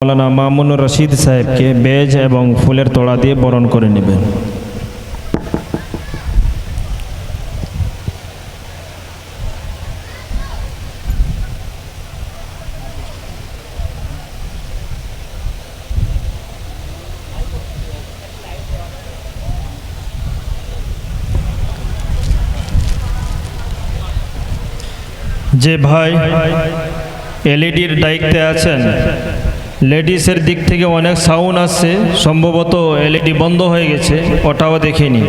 মাওলানা মামুনুর রশিদ সাহেবকে বেজ এবং ফুলের তোড়া দিয়ে বরণ করে নেবেন। যে ভাই এলইডির দায়িত্বে আছেন, লেডিসের দিক থেকে অনেক সাউন্ড আসছে, সম্ভবত এলইডি বন্ধ হয়ে গেছে, ওটাও দেখে নিন।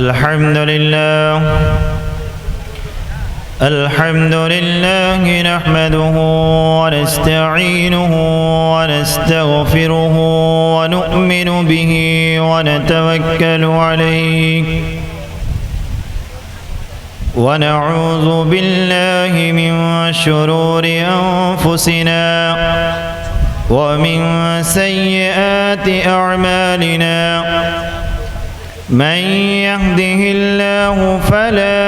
الحمد لله نحمده ونستعينه ونستغفره ونؤمن به ونتوكل عليه ونعوذ بالله من شرور أنفسنا ومن سيئات أعمالنا من يهده الله فلا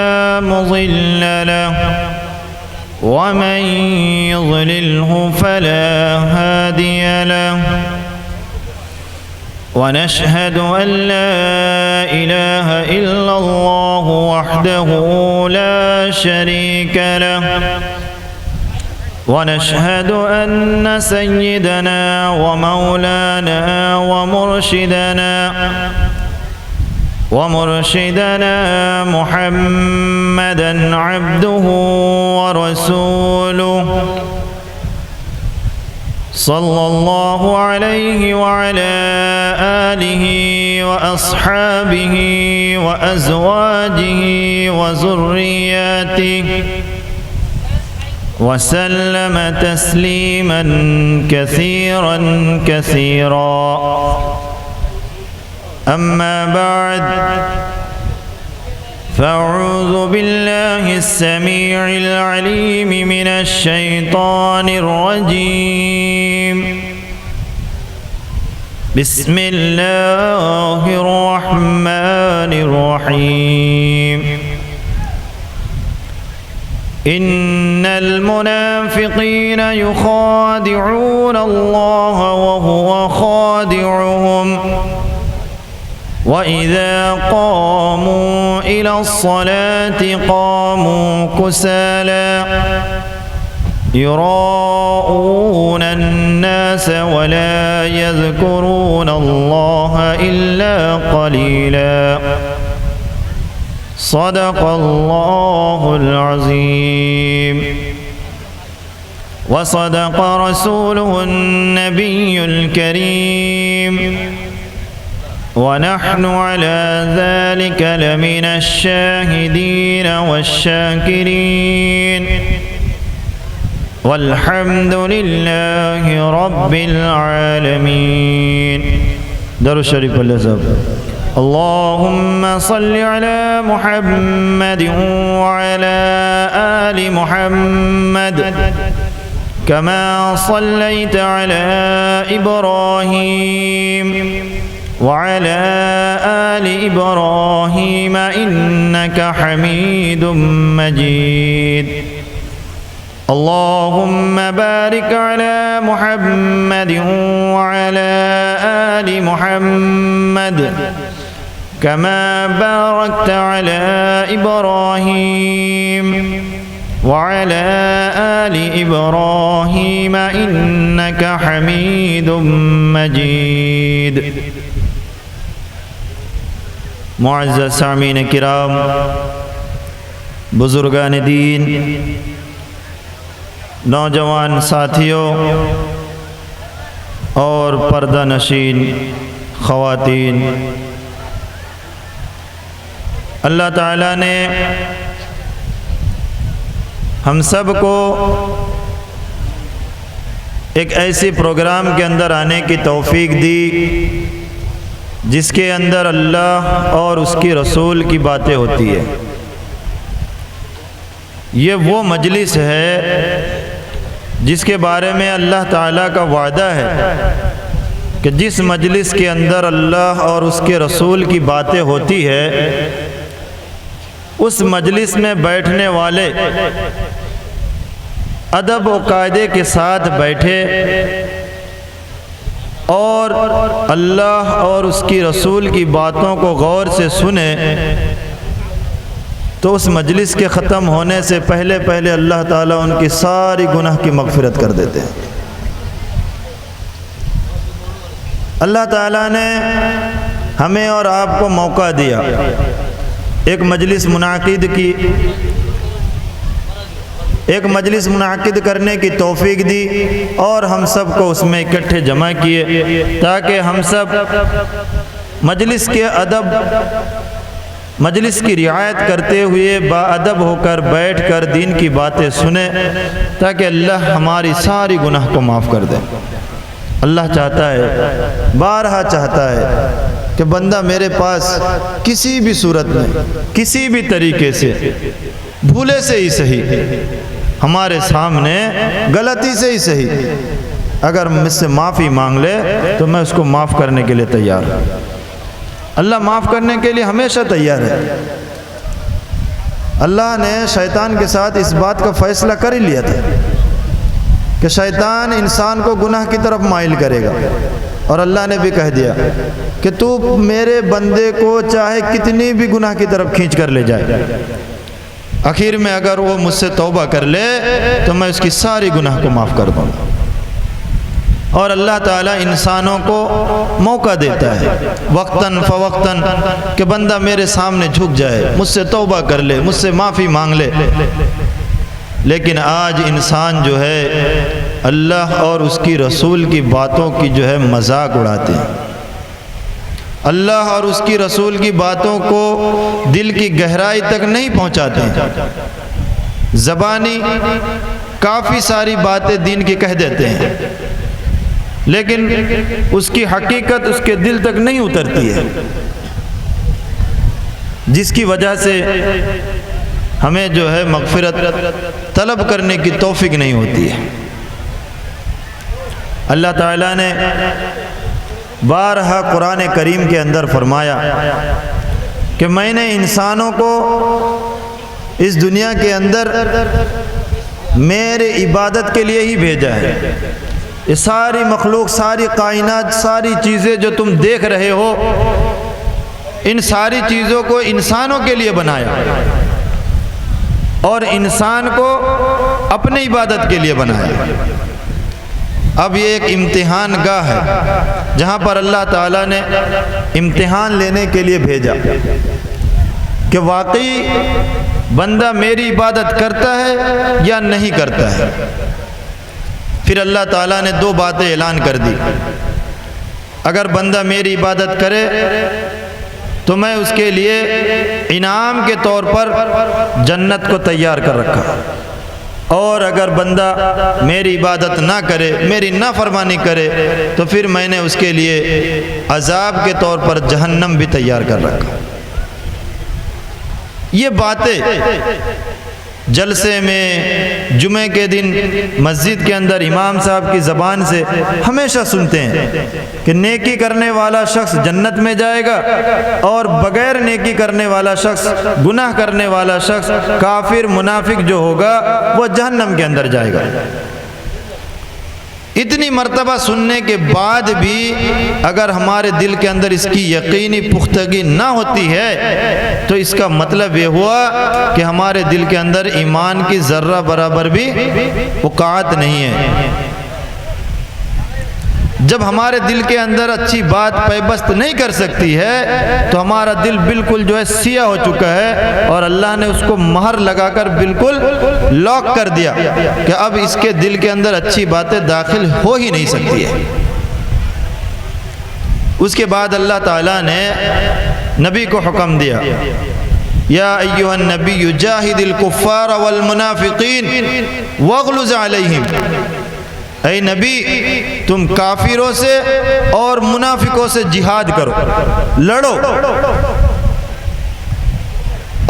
مضل له ومن يضلله فلا هادي له ونشهد أن لا إله إلا الله وحده لا شريك له ونشهد أن سيدنا ومولانا ومرشدنا محمدا عبده ورسوله صلى الله عليه وعلى آله وأصحابه وأزواجه وذرياته وسلم تسليما كثيرا أما بعد فأعوذ بالله السميع العليم من الشيطان الرجيم بسم الله الرحمن الرحيم إن المنافقين يخادعون الله وهو خادعهم وإذا قاموا إلى الصلاة قاموا كسالى يراءون الناس ولا يذكرون الله إلا قليلا صدق الله العظيم وصدق رسوله النبي الكريم ونحن على ذلك لمن الشاهدين والشاكرين والحمد لله رب العالمين. درود شریف اللذب. اللهم صل على محمد وعلى آل محمد كما صليت على إبراهيم وعلى آل إبراهيم إنك حميد مجيد. اللهم بارك على محمد وعلى آل محمد كما باركت على إبراهيم وعلى آل إبراهيم إنك حميد مجيد. معزز سامعین کرام، بزرگان دین، نوجوان ساتھیوں اور پردہ نشین خواتین، اللہ تعالیٰ نے ہم سب کو ایک ایسی پروگرام کے اندر آنے کی توفیق دی جس کے اندر اللہ اور اس کی رسول کی باتیں ہوتی ہے۔ یہ وہ مجلس ہے جس کے بارے میں اللہ تعالیٰ کا وعدہ ہے کہ جس مجلس کے اندر اللہ اور اس کے رسول کی باتیں ہوتی ہے اس مجلس میں بیٹھنے والے ادب و قاعدے کے ساتھ بیٹھے اور اللہ اور اس کی رسول کی باتوں کو غور سے سنیں تو اس مجلس کے ختم ہونے سے پہلے اللہ تعالیٰ ان کی ساری گناہ کی مغفرت کر دیتے ہیں۔ اللہ تعالیٰ نے ہمیں اور آپ کو موقع دیا، ایک مجلس منعقد کرنے کی توفیق دی اور ہم سب کو اس میں اکٹھے جمع کیے تاکہ ہم سب مجلس کے ادب، مجلس کی رعایت کرتے ہوئے با ادب ہو کر بیٹھ کر دین کی باتیں سنیں تاکہ اللہ ہماری ساری گناہ کو معاف کر دے۔ اللہ چاہتا ہے، بارہا چاہتا ہے کہ بندہ میرے پاس کسی بھی صورت میں، کسی بھی طریقے سے، بھولے سے ہی صحیح، ہمارے سامنے غلطی سے ہی صحیح، اگر مجھ سے معافی مانگ لے تو میں اس کو معاف کرنے کے لیے تیار ہوں۔ اللہ معاف کرنے کے لیے ہمیشہ تیار ہے۔ اللہ نے شیطان کے ساتھ اس بات کا فیصلہ کر ہی لیا تھا کہ شیطان انسان کو گناہ کی طرف مائل کرے گا، اور اللہ نے بھی کہہ دیا کہ تو میرے بندے کو چاہے کتنی بھی گناہ کی طرف کھینچ کر لے جائے، آخر میں اگر وہ مجھ سے توبہ کر لے تو میں اس کی ساری گناہ کو معاف کر دوں گا۔ اور اللہ تعالیٰ انسانوں کو موقع دیتا ہے وقتاً فوقتاً کہ بندہ میرے سامنے جھک جائے، مجھ سے توبہ کر لے، مجھ سے معافی مانگ لے، لیکن آج انسان جو ہے اللہ اور اس کی رسول کی باتوں کی جو ہے مذاق اڑاتے ہیں، اللہ اور اس کی رسول کی باتوں کو دل کی گہرائی تک نہیں پہنچاتے ہیں، زبانی کافی ساری باتیں دین کی کہہ دیتے ہیں لیکن اس کی حقیقت اس کے دل تک نہیں اترتی ہے، جس کی وجہ سے ہمیں جو ہے مغفرت طلب کرنے کی توفیق نہیں ہوتی ہے۔ اللہ تعالیٰ نے بارہا قرآن کریم کے اندر فرمایا کہ میں نے انسانوں کو اس دنیا کے اندر میرے عبادت کے لیے ہی بھیجا ہے۔ یہ ساری مخلوق، ساری کائنات، ساری چیزیں جو تم دیکھ رہے ہو، ان ساری چیزوں کو انسانوں کے لیے بنایا اور انسان کو اپنی عبادت کے لیے بنایا۔ اب یہ ایک امتحان گاہ ہے جہاں پر اللہ تعالیٰ نے امتحان لینے کے لیے بھیجا کہ واقعی بندہ میری عبادت کرتا ہے یا نہیں کرتا ہے۔ پھر اللہ تعالیٰ نے دو باتیں اعلان کر دی، اگر بندہ میری عبادت کرے تو میں اس کے لیے انعام کے طور پر جنت کو تیار کر رکھا، اور اگر بندہ میری عبادت نہ کرے، میری نافرمانی کرے تو پھر میں نے اس کے لیے عذاب کے طور پر جہنم بھی تیار کر رکھا۔ یہ باتیں جلسے میں، جمعے کے دن مسجد کے اندر امام صاحب کی زبان سے ہمیشہ سنتے ہیں کہ نیکی کرنے والا شخص جنت میں جائے گا اور بغیر نیکی کرنے والا شخص، گناہ کرنے والا شخص، کافر منافق جو ہوگا وہ جہنم کے اندر جائے گا۔ اتنی مرتبہ سننے کے بعد بھی اگر ہمارے دل کے اندر اس کی یقینی پختگی نہ ہوتی ہے تو اس کا مطلب یہ ہوا کہ ہمارے دل کے اندر ایمان کی ذرہ برابر بھی وقعت نہیں ہے۔ جب ہمارے دل کے اندر اچھی بات پیوست نہیں کر سکتی ہے تو ہمارا دل بالکل جو ہے سیاہ ہو چکا ہے، اور اللہ نے اس کو مہر لگا کر بالکل لاک کر دیا کہ اب اس کے دل کے اندر اچھی باتیں داخل ہو ہی نہیں سکتی ہے۔ اس کے بعد اللہ تعالیٰ نے نبی کو حکم دیا، یا ایھا النبی جاہد الکفار والمنافقین واغلظ علیہم، اے نبی تم کافروں سے اور منافقوں سے جہاد کرو، لڑو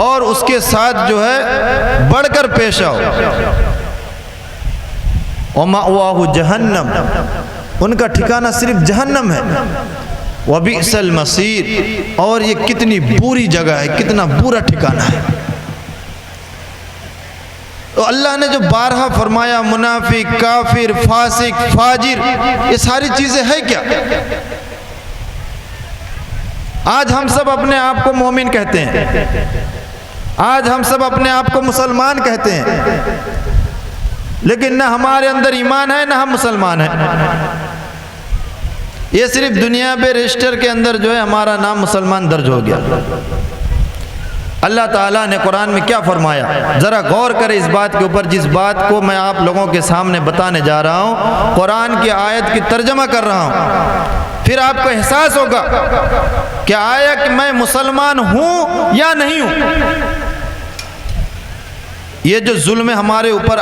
اور اس کے ساتھ جو ہے بڑھ کر پیش آؤ۔ وَمَأْوَاهُ جَهَنَّمْ، ان کا ٹھکانہ صرف جہنم ہے۔ وَبِئْسَ الْمَصِيرُ، اور یہ کتنی بری جگہ ہے، کتنا برا ٹھکانہ ہے۔ تو اللہ نے جو بارہا فرمایا منافق، کافر، فاسق، فاجر، یہ ساری چیزیں ہیں کیا؟ آج ہم سب اپنے آپ کو مومن کہتے ہیں، آج ہم سب اپنے آپ کو مسلمان کہتے ہیں، لیکن نہ ہمارے اندر ایمان ہے نہ ہم مسلمان ہیں۔ یہ صرف دنیا پہ رجسٹر کے اندر جو ہے ہمارا نام مسلمان درج ہو گیا۔ اللہ تعالیٰ نے قرآن میں کیا فرمایا، ذرا غور کرے اس بات کے اوپر جس بات کو میں آپ لوگوں کے سامنے بتانے جا رہا ہوں۔ قرآن کی آیت کی ترجمہ کر رہا ہوں، پھر آپ کو احساس ہوگا کہ آیا کہ میں مسلمان ہوں یا نہیں ہوں۔ یہ جو ظلم ہمارے اوپر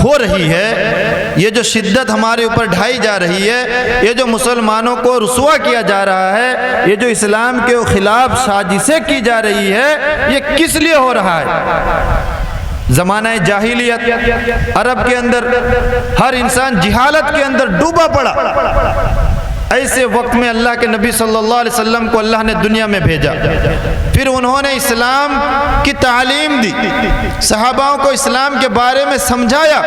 ہو رہی ہے، یہ جو شدت ہمارے اوپر ڈھائی جا رہی ہے، یہ جو مسلمانوں کو رسوا کیا جا رہا ہے، یہ جو اسلام کے خلاف سازشیں کی جا رہی ہے، یہ کس لیے ہو رہا ہے؟ زمانہ جاہلیت عرب کے اندر ہر انسان جہالت کے اندر ڈوبا پڑا۔ ایسے وقت میں اللہ کے نبی صلی اللہ علیہ وسلم کو اللہ نے دنیا میں بھیجا، پھر انہوں نے اسلام کی تعلیم دی، صحاباؤں کو اسلام کے بارے میں سمجھایا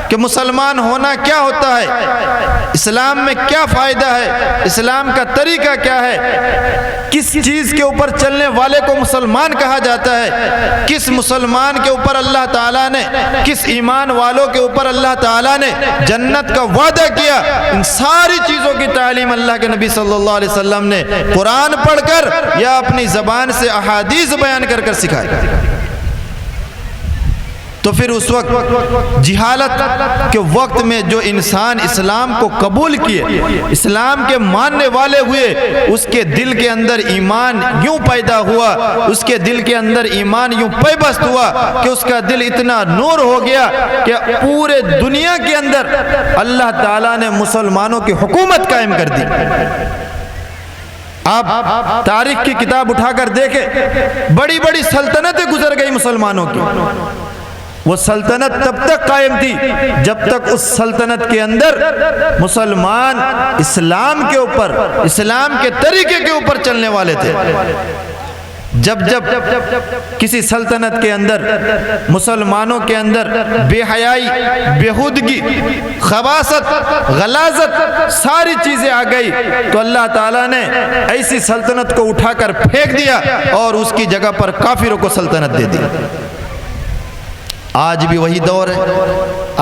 کہ مسلمان ہونا کیا ہوتا ہے، اسلام میں کیا فائدہ ہے، اسلام کا طریقہ کیا ہے، کس چیز کے اوپر چلنے والے کو مسلمان کہا جاتا ہے، کس مسلمان کے اوپر اللہ تعالیٰ نے، کس ایمان والوں کے اوپر اللہ تعالیٰ نے جنت کا وعدہ کیا۔ ان ساری چیزوں کی تعلیم اللہ کے نبی صلی اللہ علیہ وسلم نے قرآن پڑھ کر یا اپنی زبان سے احادیث بیان کر کر سکھائی۔ تو پھر اس وقت جہالت کے وقت میں جو انسان اسلام کو قبول کیے، اسلام کے ماننے والے ہوئے، اس کے دل کے اندر ایمان یوں پیدا ہوا، اس کے دل کے اندر ایمان یوں پیوست ہوا کہ اس کا دل اتنا نور ہو گیا کہ پورے دنیا کے اندر اللہ تعالیٰ نے مسلمانوں کی حکومت قائم کر دی۔ آپ تاریخ کی کتاب اٹھا کر دیکھیں، بڑی بڑی سلطنتیں گزر گئی مسلمانوں کی، وہ سلطنت تب تک قائم تھی جب تک اس سلطنت کے اندر مسلمان اسلام کے اوپر، اسلام کے طریقے کے اوپر چلنے والے تھے۔ جب کسی سلطنت کے اندر مسلمانوں کے اندر بے حیائی، بےہودگی، خباثت، غلاظت ساری چیزیں آ گئی تو اللہ تعالیٰ نے ایسی سلطنت کو اٹھا کر پھینک دیا اور اس کی جگہ پر کافروں کو سلطنت دے دی۔ آج بھی وہی دور ہے،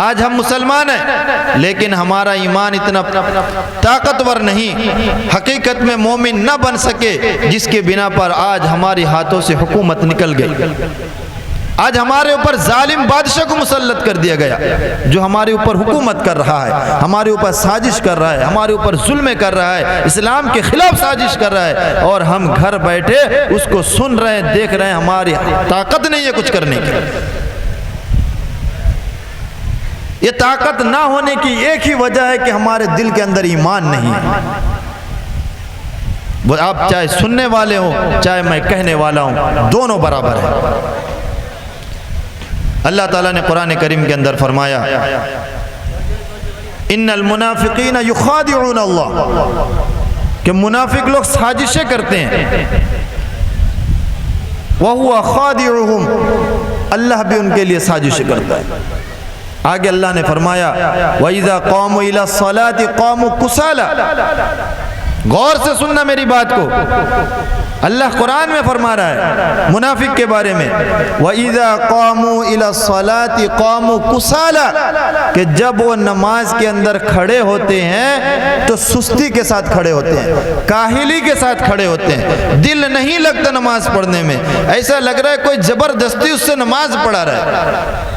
آج ہم مسلمان ہیں لیکن ہمارا ایمان اتنا طاقتور نہیں، حقیقت میں مومن نہ بن سکے، جس کے بنا پر آج ہمارے ہاتھوں سے حکومت نکل گئی۔ آج ہمارے اوپر ظالم بادشاہ کو مسلط کر دیا گیا جو ہمارے اوپر حکومت کر رہا ہے، ہمارے اوپر سازش کر رہا ہے، ہمارے اوپر ظلم کر رہا ہے، اسلام کے خلاف سازش کر رہا ہے، اور ہم گھر بیٹھے اس کو سن رہے ہیں، دیکھ رہے ہیں۔ ہماری طاقت نہیں ہے کچھ کرنے کی۔ یہ طاقت نہ ہونے کی ایک ہی وجہ ہے کہ ہمارے دل کے اندر ایمان نہیں ہے۔ وہ آپ چاہے سننے والے ہوں چاہے میں کہنے والا ہوں، دونوں برابر ہیں۔ اللہ تعالیٰ نے قرآن کریم کے اندر فرمایا ان المنافقین یخادعون اللہ، کہ منافق لوگ سازشیں کرتے ہیں، وَهُوَ خَادِعُهُمْ، اللہ بھی ان کے لیے سازشیں کرتا ہے۔ آگے اللہ نے فرمایا وَإِذَا قَامُوا إِلَى الصَّلَاةِ قَامُوا كُسَالَى، غور سے سننا میری بات کو، اللہ قرآن میں فرما رہا ہے منافق کے بارے میں وَإِذَا قَامُوا إِلَى الصَّلَاةِ قَامُوا كُسَالَى، کہ جب وہ نماز کے اندر کھڑے ہوتے ہیں تو سستی کے ساتھ کھڑے ہوتے ہیں، کاہلی کے ساتھ کھڑے ہوتے ہیں، دل نہیں لگتا نماز پڑھنے میں، ایسا لگ رہا ہے کوئی زبردستی اس سے نماز پڑھا رہا ہے۔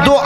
2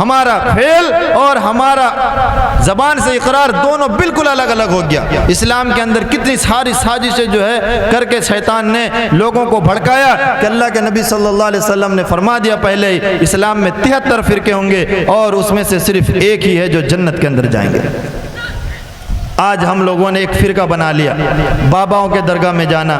ہمارا فعل اور ہمارا زبان سے اقرار دونوں بالکل الگ الگ ہو گیا۔ اسلام کے اندر کتنی ساری سازشیں جو ہے کر کے شیطان نے لوگوں کو بھڑکایا کہ اللہ کے نبی صلی اللہ علیہ وسلم نے فرما دیا پہلے ہی اسلام میں 73 فرقے ہوں گے اور اس میں سے صرف ایک ہی ہے جو جنت کے اندر جائیں گے۔ آج ہم لوگوں نے ایک فرقہ بنا لیا، باباؤں کے درگاہ میں جانا،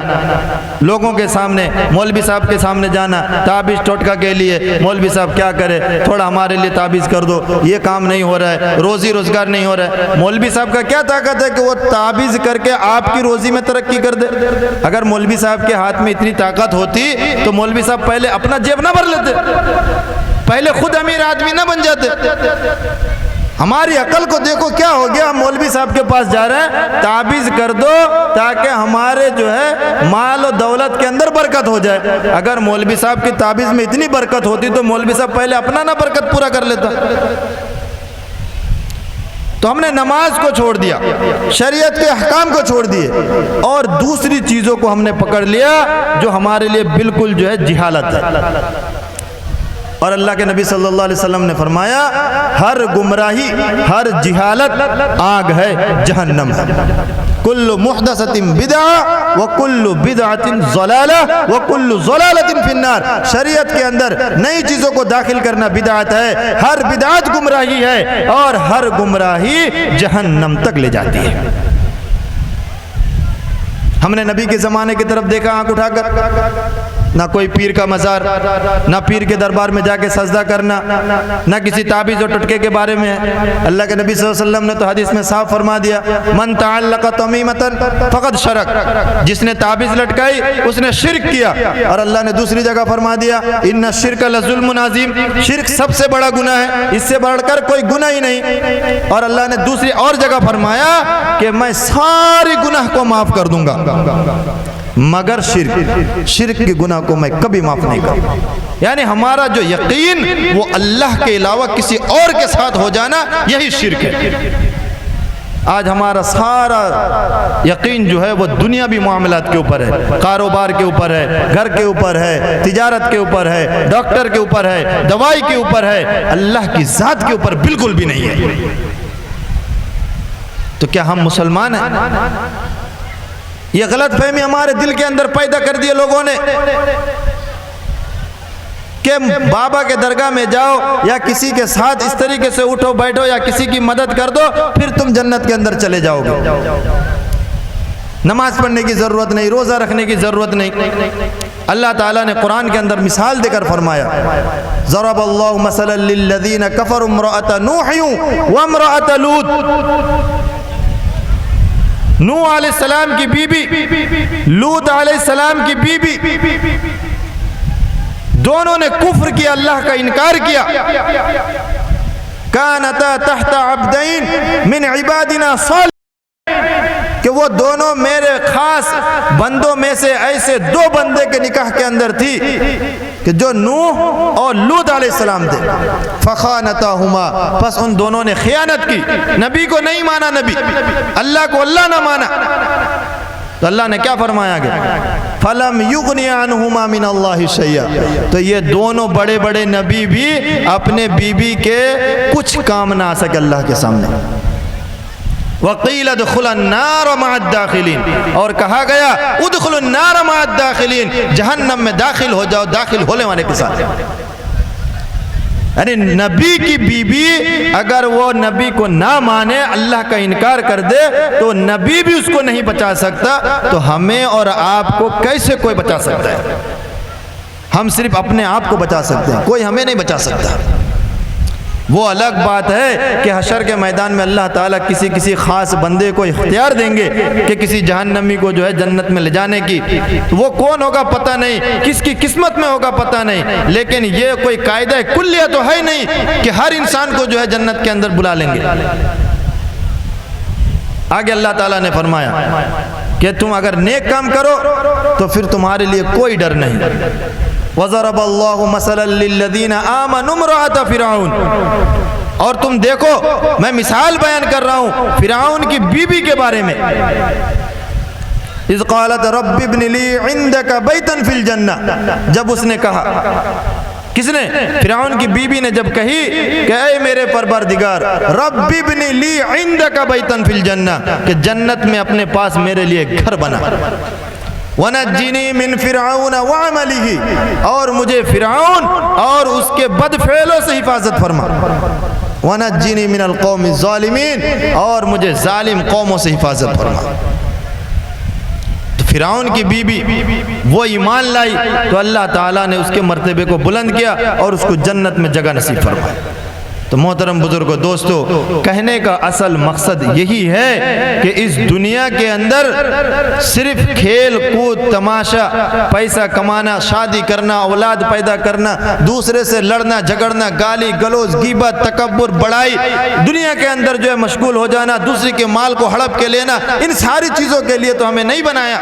لوگوں کے سامنے مولوی صاحب کے سامنے جانا، تعبیز ٹوٹکا کے لیے مولوی صاحب کیا کرے تھوڑا ہمارے لیے تعبیز کر دو، یہ کام نہیں ہو رہا ہے، روزی روزگار نہیں ہو رہا ہے۔ مولوی صاحب کا کیا طاقت ہے کہ وہ تعبیز کر کے آپ کی روزی میں ترقی کر دے؟ اگر مولوی صاحب کے ہاتھ میں اتنی طاقت ہوتی تو مولوی صاحب پہلے اپنا جیب نہ بھر لیتے، پہلے خود امیر آدمی نہ بن جاتے۔ ہماری عقل کو دیکھو کیا ہو گیا، ہم مولوی صاحب کے پاس جا رہے ہیں تعبیز کر دو تاکہ ہمارے جو ہے مال و دولت کے اندر برکت ہو جائے۔ اگر مولوی صاحب کی تعبیز میں اتنی برکت ہوتی تو مولوی صاحب پہلے اپنا نہ برکت پورا کر لیتا۔ تو ہم نے نماز کو چھوڑ دیا، شریعت کے احکام کو چھوڑ دیے اور دوسری چیزوں کو ہم نے پکڑ لیا جو ہمارے لیے بالکل جو ہے جہالت ہے۔ اور اللہ کے نبی صلی اللہ علیہ وسلم نے فرمایا ہر گمراہی، ہر جہالت آگ ہے، جہنم ہے۔ کل محدثۃ بدعہ وکل بدعۃ ضلالہ وکل ضلالۃ فی النار۔ شریعت کے اندر نئی چیزوں کو داخل کرنا بدعت ہے، ہر بدعت گمراہی ہے اور ہر گمراہی جہنم تک لے جاتی ہے۔ ہم نے نبی کے زمانے کی طرف دیکھا آنکھ اٹھا کر، نہ کوئی پیر کا مزار، نہ پیر کے دربار میں جا کے سجدہ کرنا، نہ کسی تعبیز اور ٹٹکے کے بارے میں ہے۔ اللہ کے نبی صلی اللہ علیہ وسلم نے تو حدیث میں صاف فرما دیا من تعلق تمیمۃ فقد شرک، جس نے تعبیز لٹکائی اس نے شرک کیا۔ اور اللہ نے دوسری جگہ فرما دیا ان الشرک لظلم عظیم، شرک سب سے بڑا گناہ ہے، اس سے بڑھ کر کوئی گناہ ہی نہیں۔ اور اللہ نے دوسری اور جگہ فرمایا کہ میں سارے گناہ کو معاف کر دوں گا مگر شرک کے گناہ کو میں کبھی معاف نہیں کروں۔ یعنی ہمارا جو یقین وہ اللہ کے علاوہ کسی اور کے ساتھ ہو جانا یہی شرک ہے۔ آج ہمارا سارا یقین جو ہے وہ دنیاوی معاملات کے اوپر ہے، کاروبار کے اوپر ہے، گھر کے اوپر ہے، تجارت کے اوپر ہے، ڈاکٹر کے اوپر ہے، دوائی کے اوپر ہے، اللہ کی ذات کے اوپر بالکل بھی نہیں ہے۔ تو کیا ہم مسلمان ہیں؟ یہ غلط فہمی ہمارے دل کے اندر پیدا کر دیے لوگوں نے کہ بابا کے درگاہ میں جاؤ یا کسی کے ساتھ اس طریقے سے اٹھو بیٹھو یا کسی کی مدد کر دو پھر تم جنت کے اندر چلے جاؤ گے۔ نماز پڑھنے کی ضرورت نہیں، روزہ رکھنے کی ضرورت نہیں۔ اللہ تعالیٰ نے قرآن کے اندر مثال دے کر فرمایا ضرب اللہ مثلا للذین کفروا امرأۃ نوح وامرأۃ لوط۔ نوح علیہ السلام کی بیوی، لوط علیہ السلام کی بیوی، دونوں نے کفر کیا، اللہ کا انکار کیا۔ کانتا تحت عبدین من عبادنا صالحین، کہ وہ دونوں میرے خاص بندوں میں سے ایسے دو بندے کے نکاح کے اندر تھی کہ جو نوح اور لوط علیہ السلام تھے۔ فخانتاہما، پس ان دونوں نے خیانت کی، نبی کو نہیں مانا، نبی اللہ کو اللہ نہ مانا۔ تو اللہ نے کیا فرمایا گیا فَلَمْ يُغْنِ عَنْهُمَا مِنَ اللَّهِ شَيْئًا، تو یہ دونوں بڑے بڑے نبی بھی اپنے بیوی کے کچھ کام نہ آ سکے اللہ کے سامنے۔ وَقِيلَ ادْخُلَ النَّارَ مَعَ الدَّاخِلِينَ، اور کہا گیا ادخل النار مع الداخلین، جہنم میں داخل ہو جاؤ داخل ہونے والے کے ساتھ۔ یعنی نبی کی بیوی اگر وہ نبی کو نہ مانے، اللہ کا انکار کر دے تو نبی بھی اس کو نہیں بچا سکتا، تو ہمیں اور آپ کو کیسے کوئی بچا سکتا ہے؟ ہم صرف اپنے آپ کو بچا سکتے ہیں، کوئی ہمیں نہیں بچا سکتا۔ وہ الگ بات ہے کہ حشر کے میدان میں اللہ تعالیٰ کسی خاص بندے کو اختیار دیں گے کہ کسی جہنمی کو جو ہے جنت میں لے جانے کی، وہ کون ہوگا پتہ نہیں، کس کی قسمت میں ہوگا پتہ نہیں، لیکن یہ کوئی قاعدہ کلیہ تو ہے نہیں کہ ہر انسان کو جو ہے جنت کے اندر بلا لیں گے۔ آگے اللہ تعالیٰ نے فرمایا کہ تم اگر نیک کام کرو تو پھر تمہارے لیے کوئی ڈر نہیں۔ وَضَرَبَ اللَّهُ مَثَلًا لِلَّذِينَ آمَنُوا امْرَأَتَ فِرْعَوْنَ، اور تم دیکھو میں مثال بیان کر رہا ہوں فرعون کی بیوی کے بارے میں۔ اِذْ قَالَتْ رَبِّ ابْنِ لِي عِنْدَكَ بَيْتًا فِي الْجَنَّةِ، جب اس نے کہا کس نے؟ فرعون کی بیوی نے جب کہی کہ اے میرے پروردگار رب ابن لی عندک بیتن فی الجنہ، کہ جنت میں اپنے پاس میرے لیے گھر بنا، وَنَجِّنِي مِن فِرْعَوْنَ وَعَمَلِهِ، اور مجھے فرعون اور اس کے بد فعلوں سے حفاظت فرما، وَنَجِّنِي مِنَ الْقَوْمِ الظَّالِمِينَ، اور مجھے ظالم قوموں سے حفاظت فرما۔ تو فرعون کی بیوی وہ ایمان لائی تو اللہ تعالیٰ نے اس کے مرتبے کو بلند کیا اور اس کو جنت میں جگہ نصیب فرمائی۔ تو محترم بزرگوں دوستو، کہنے کا اصل مقصد یہی ہے کہ اس دنیا کے اندر صرف کھیل کود تماشا، پیسہ کمانا، شادی کرنا، اولاد پیدا کرنا، دوسرے سے لڑنا جھگڑنا، گالی گلوز، غیبت، تکبر، بڑائی، دنیا کے اندر جو ہے مشغول ہو جانا، دوسرے کے مال کو ہڑپ کے لینا، ان ساری چیزوں کے لیے تو ہمیں نہیں بنایا۔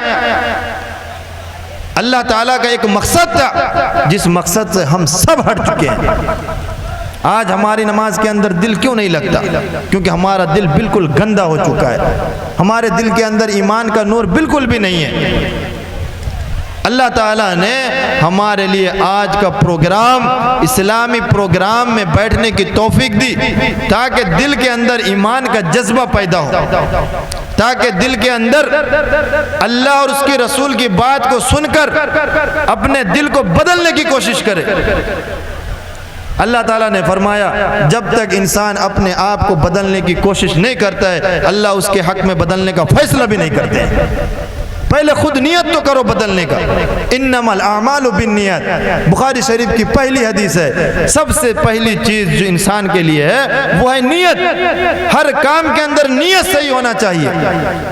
اللہ تعالیٰ کا ایک مقصد تھا جس مقصد سے ہم سب ہٹ چکے ہیں۔ آج ہماری نماز کے اندر دل کیوں نہیں لگتا؟ کیونکہ ہمارا دل بالکل گندا ہو چکا ہے، ہمارے دل کے اندر ایمان کا نور بالکل بھی نہیں ہے۔ اللہ تعالیٰ نے ہمارے لیے آج کا پروگرام اسلامی پروگرام میں بیٹھنے کی توفیق دی تاکہ دل کے اندر ایمان کا جذبہ پیدا ہو، تاکہ دل کے اندر اللہ اور اس کے رسول کی بات کو سن کر اپنے دل کو بدلنے کی کوشش کرے۔ اللہ تعالیٰ نے فرمایا جب تک انسان اپنے آپ کو بدلنے کی کوشش نہیں کرتا ہے، اللہ اس کے حق میں بدلنے کا فیصلہ بھی نہیں کرتے ہیں۔ پہلے خود نیت تو کرو بدلنے کا، انما الاعمال بالنیات، بخاری شریف کی پہلی حدیث ہے۔ سب سے پہلی چیز جو انسان کے لیے ہے وہ ہے نیت۔ ہر کام کے اندر نیت صحیح ہونا چاہیے،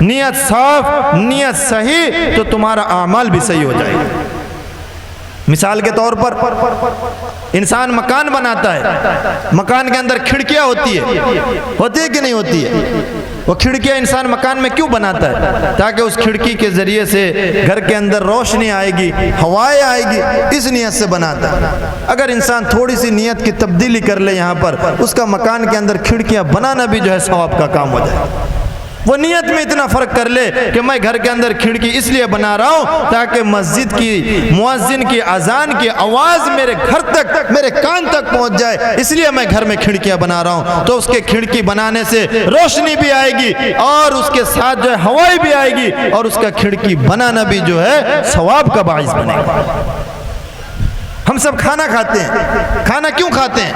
نیت صاف، نیت صحیح تو تمہارا اعمال بھی صحیح ہو جائے گا۔ مثال کے طور پر انسان مکان بناتا ہے، مکان کے اندر کھڑکیاں ہوتی ہے کہ نہیں ہوتی ہے؟ وہ کھڑکیاں انسان مکان میں کیوں بناتا ہے؟ تاکہ اس کھڑکی کے ذریعے سے گھر کے اندر روشنی آئے گی، ہوائیں آئے گی، اس نیت سے بناتا ہے۔ اگر انسان تھوڑی سی نیت کی تبدیلی کر لے یہاں پر، اس کا مکان کے اندر کھڑکیاں بنانا بھی جو ہے ثواب کا کام ہو جائے۔ وہ نیت میں اتنا فرق کر لے کہ میں گھر کے اندر کھڑکی اس لیے بنا رہا ہوں تاکہ مسجد کی مؤذن کی اذان کی آواز میرے گھر تک، میرے کان تک پہنچ جائے، اس لیے میں گھر میں کھڑکیاں بنا رہا ہوں۔ تو اس کے کھڑکی بنانے سے روشنی بھی آئے گی اور اس کے ساتھ جو ہے ہوائیں بھی آئے گی، اور اس کا کھڑکی بنانا بھی جو ہے ثواب کا باعث بنے گا۔ ہم سب کھانا کھاتے ہیں، کھانا کیوں کھاتے ہیں؟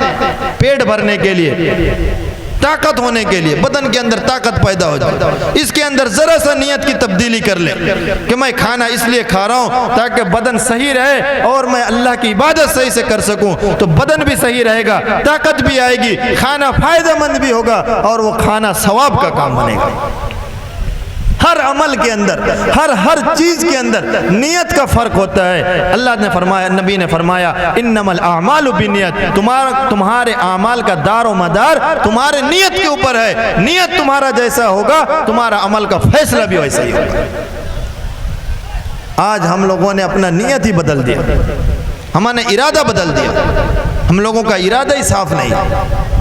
پیٹ بھرنے کے لیے، طاقت ہونے کے لیے، بدن کے اندر طاقت پیدا ہو جائے۔ اس کے اندر ذرا سا نیت کی تبدیلی کر لے کہ میں کھانا اس لیے کھا رہا ہوں تاکہ بدن صحیح رہے اور میں اللہ کی عبادت صحیح سے کر سکوں، تو بدن بھی صحیح رہے گا، طاقت بھی آئے گی، کھانا فائدہ مند بھی ہوگا اور وہ کھانا ثواب کا کام بنے گا۔ ہر عمل کے اندر، ہر چیز کے اندر نیت کا فرق ہوتا ہے۔ اللہ نے فرمایا، نبی نے فرمایا انما الاعمال بالنیت، تمہارے اعمال کا دار و مدار تمہارے نیت کے اوپر ہے۔ نیت تمہارا جیسا ہوگا تمہارا عمل کا فیصلہ بھی ویسا ہی ہوگا۔ آج ہم لوگوں نے اپنا نیت ہی بدل دیا، ہمارے ارادہ بدل دیا، ہم لوگوں کا ارادہ ہی صاف نہیں۔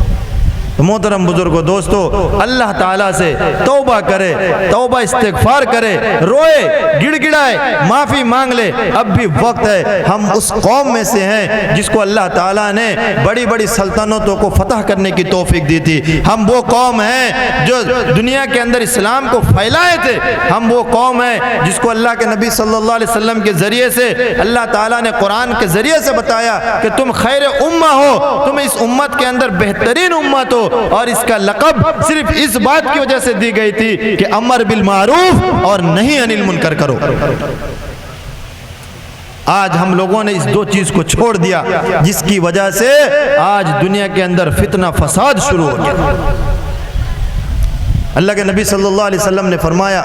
محترم بزرگوں دوستو، اللہ تعالیٰ سے توبہ کرے، توبہ استغفار کرے، روئے، گڑ گڑائے، معافی مانگ لے۔ اب بھی وقت ہے۔ ہم اس قوم میں سے ہیں جس کو اللہ تعالیٰ نے بڑی بڑی سلطنتوں کو فتح کرنے کی توفیق دی تھی۔ ہم وہ قوم ہیں جو دنیا کے اندر اسلام کو پھیلائے تھے۔ ہم وہ قوم ہیں جس کو اللہ کے نبی صلی اللہ علیہ وسلم کے ذریعے سے اللہ تعالیٰ نے قرآن کے ذریعے سے بتایا کہ تم خیر امہ ہو، تم اس امت کے اندر بہترین امت ہو، اور اس کا لقب صرف اس بات کی وجہ سے دی گئی تھی کہ امر بالمعروف اور نہی عن المنکر کرو۔ آج ہم لوگوں نے اس دو چیز کو چھوڑ دیا جس کی وجہ سے آج دنیا کے اندر فتنہ فساد شروع ہو گیا۔ اللہ کے نبی صلی اللہ علیہ وسلم نے فرمایا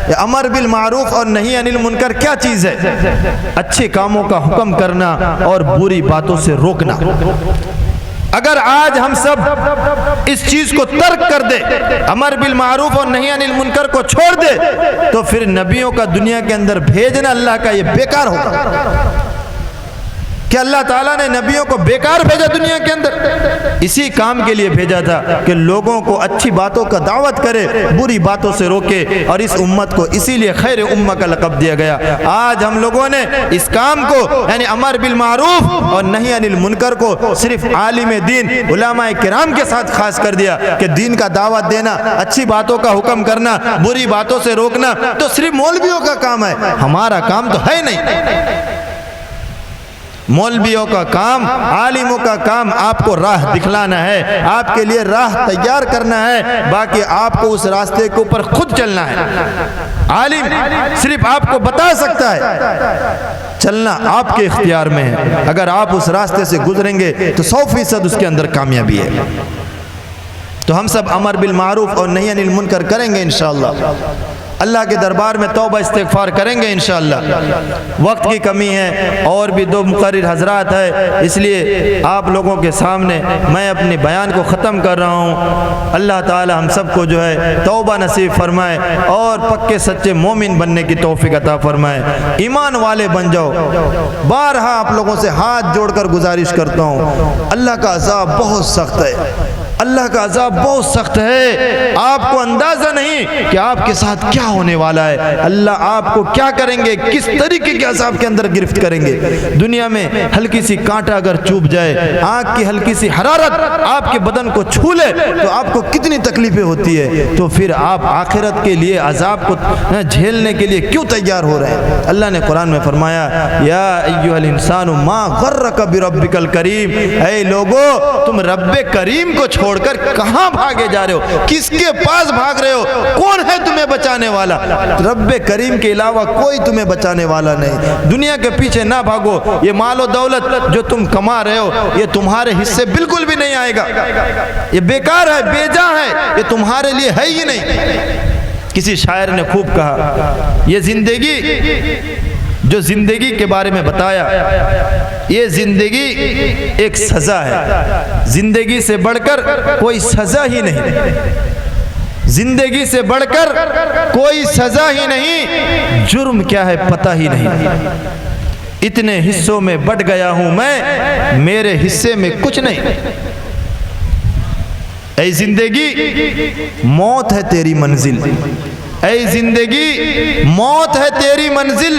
کہ امر بالمعروف اور نہی عن المنکر کیا چیز ہے؟ اچھے کاموں کا حکم کرنا اور بری باتوں سے روکنا۔ اگر آج ہم سب اس چیز کو ترک کر دے، امر بالمعروف اور نہی عن المنکر کو چھوڑ دے، تو پھر نبیوں کا دنیا کے اندر بھیجنا اللہ کا یہ بیکار ہوگا۔ کہ اللہ تعالیٰ نے نبیوں کو بیکار بھیجا دنیا کے اندر؟ اسی کام کے لیے بھیجا تھا کہ لوگوں کو اچھی باتوں کا دعوت کرے، بری باتوں سے روکے، اور اس امت کو اسی لیے خیر امہ کا لقب دیا گیا۔ آج ہم لوگوں نے اس کام کو یعنی امر بالمعروف اور نہی عن المنکر کو صرف عالم دین علماء کرام کے ساتھ خاص کر دیا کہ دین کا دعوت دینا، اچھی باتوں کا حکم کرنا، بری باتوں سے روکنا تو صرف مولویوں کا کام ہے، ہمارا کام تو ہے نہیں۔ مولویوں کا کام، عالموں کا کام آپ کو راہ دکھلانا ہے، آپ کے لیے راہ تیار کرنا ہے، باقی آپ کو اس راستے کے اوپر خود چلنا ہے۔ عالم صرف آپ کو بتا سکتا ہے، چلنا آپ کے اختیار میں ہے۔ اگر آپ اس راستے سے گزریں گے تو 100% اس کے اندر کامیابی ہے۔ تو ہم سب امر بالمعروف اور نہی عن المنکر کریں گے انشاءاللہ، اللہ کے دربار میں توبہ استغفار کریں گے انشاءاللہ۔ وقت کی کمی ہے اور بھی 2 مقرر حضرات ہے، اس لیے آپ لوگوں کے سامنے میں اپنی بیان کو ختم کر رہا ہوں۔ اللہ تعالی ہم سب کو جو ہے توبہ نصیب فرمائے اور پکے سچے مومن بننے کی توفیق عطا فرمائے، ایمان والے بن جاؤ۔ بارہا آپ لوگوں سے ہاتھ جوڑ کر گزارش کرتا ہوں، اللہ کا عذاب بہت سخت ہے، اللہ کا عذاب بہت سخت ہے۔ آپ کو اندازہ نہیں کہ آپ کے ساتھ کیا ہونے والا ہے، اللہ آپ کو کیا کریں گے، کس طریقے کے عذاب کے اندر گرفت کریں گے۔ دنیا میں ہلکی سی کانٹا اگر چوب جائے، آنکھ کی ہلکی سی حرارت آپ کے بدن کو چھو لے تو آپ کو کتنی تکلیفیں ہوتی ہے، تو پھر آپ آخرت کے لیے عذاب کو جھیلنے کے لیے کیوں تیار ہو رہے ہیں؟ اللہ نے قرآن میں فرمایا، یا ایھا الانسان ما غرک بربک الکریم، اے لوگو تم رب کریم کو چھوڑ کر کہاں بھاگے جا رہے ہو، کس کے پاس بھاگ رہے ہو؟ کون ہے تمہیں بچانے والا؟ رب کریم کے علاوہ کوئی تمہیں بچانے والا نہیں۔ دنیا کے پیچھے نہ بھاگو، یہ مال و دولت جو تم کما رہے ہو یہ تمہارے حصے بالکل بھی نہیں آئے گا، یہ بیکار ہے، بے جا ہے، یہ تمہارے لیے ہے ہی نہیں۔ کسی شاعر نے خوب کہا، یہ زندگی جو زندگی کے بارے میں بتایا، یہ زندگی ایک سزا ہے، زندگی سے بڑھ کر کوئی سزا ہی نہیں، زندگی سے بڑھ کر کوئی سزا ہی نہیں، جرم کیا ہے پتہ ہی نہیں۔ اتنے حصوں میں بٹ گیا ہوں میں، میرے حصے میں کچھ نہیں۔ اے زندگی موت ہے تیری منزل، اے زندگی موت ہے تیری منزل،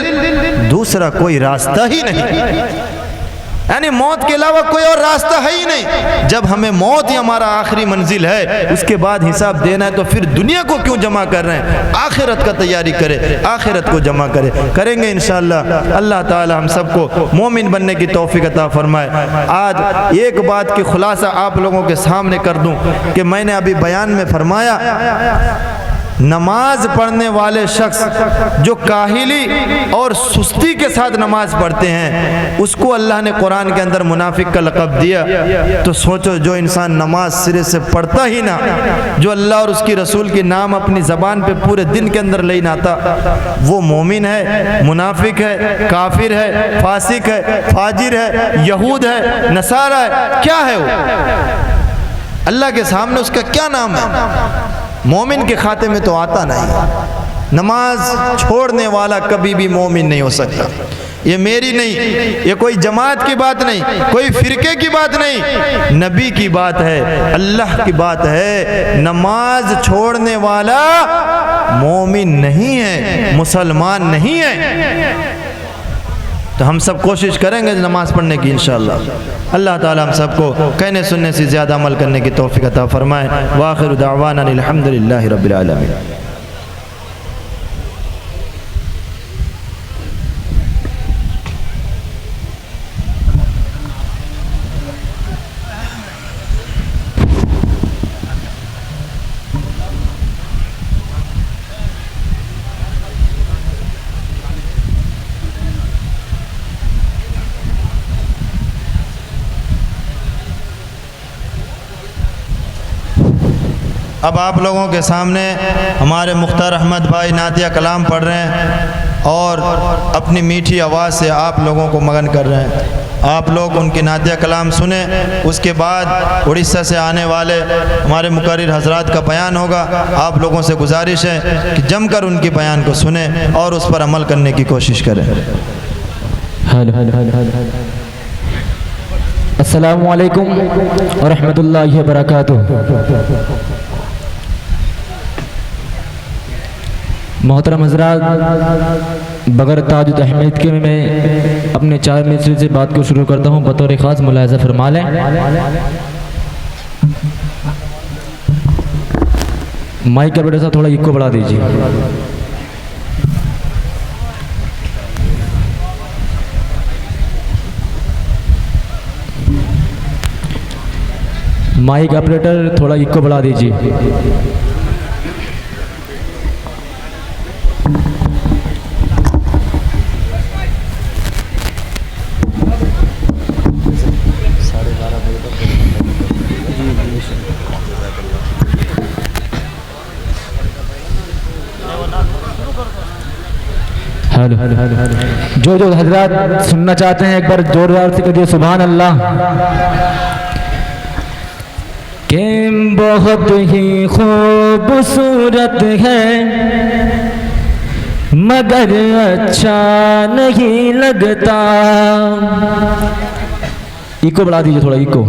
دوسرا کوئی راستہ ہی نہیں، یعنی موت کے علاوہ کوئی اور راستہ ہے ہی نہیں۔ جب ہمیں موت ہی ہمارا آخری منزل ہے، اس کے بعد حساب دینا ہے، تو پھر دنیا کو کیوں جمع کر رہے ہیں؟ آخرت کا تیاری کرے، آخرت کو جمع کریں گے انشاءاللہ۔ اللہ تعالی ہم سب کو مومن بننے کی توفیق عطا فرمائے۔ آج ایک بات کی خلاصہ آپ لوگوں کے سامنے کر دوں کہ میں نے ابھی بیان میں فرمایا، نماز پڑھنے والے شخص جو کاہلی اور سستی کے ساتھ نماز پڑھتے ہیں، اس کو اللہ نے قرآن کے اندر منافق کا لقب دیا۔ تو سوچو، جو انسان نماز سرے سے پڑھتا ہی نہ، جو اللہ اور اس کی رسول کی نام اپنی زبان پہ پورے دن کے اندر لے نہ آتا، وہ مومن ہے، منافق ہے، کافر ہے، فاسق ہے، فاجر ہے، یہود ہے، نصارہ ہے، کیا ہے وہ؟ اللہ کے سامنے اس کا کیا نام ہے؟ مومن کے کھاتے میں تو آتا نہیں۔ نماز چھوڑنے والا کبھی بھی مومن نہیں ہو سکتا۔ یہ میری نہیں، یہ کوئی جماعت کی بات نہیں، کوئی فرقے کی بات نہیں، نبی کی بات ہے، اللہ کی بات ہے۔ نماز چھوڑنے والا مومن نہیں ہے، مسلمان نہیں ہے۔ تو ہم سب کوشش کریں گے نماز پڑھنے کی انشاءاللہ۔ اللہ تعالی ہم سب کو کہنے سننے سے زیادہ عمل کرنے کی توفیق عطا فرمائے۔ وآخر دعوانا الحمدللہ رب العالمین۔ اب آپ لوگوں کے سامنے ہمارے مختار احمد بھائی نعتیہ کلام پڑھ رہے ہیں اور اپنی میٹھی آواز سے آپ لوگوں کو مگن کر رہے ہیں۔ آپ لوگ ان کی نعتیہ کلام سنیں، اس کے بعد اڑیسہ سے آنے والے ہمارے مقرر حضرات کا بیان ہوگا۔ آپ لوگوں سے گزارش ہے کہ جم کر ان کی بیان کو سنیں اور اس پر عمل کرنے کی کوشش کریں۔ السلام علیکم ورحمۃ اللہ وبرکاتہ۔ محترم حضرات، بغیر تاج و تحمید کے میں اپنے 4 منٹ سے بات کو شروع کرتا ہوں، بطور خاص ملاحظہ فرما لیں۔ مائک کا بیٹا صاحب تھوڑا ایکو بڑھا دیجیے۔ مائک آپریٹر تھوڑا ایکو بڑھا دیجیے۔ جو حضرات سننا چاہتے ہیں ایک بار زوردار سے کہیے سبحان اللہ۔ کہ بہت ہی خوبصورت ہے مگر اچھا نہیں لگتا۔ ایکو بڑھا دیجیے تھوڑا ایکو۔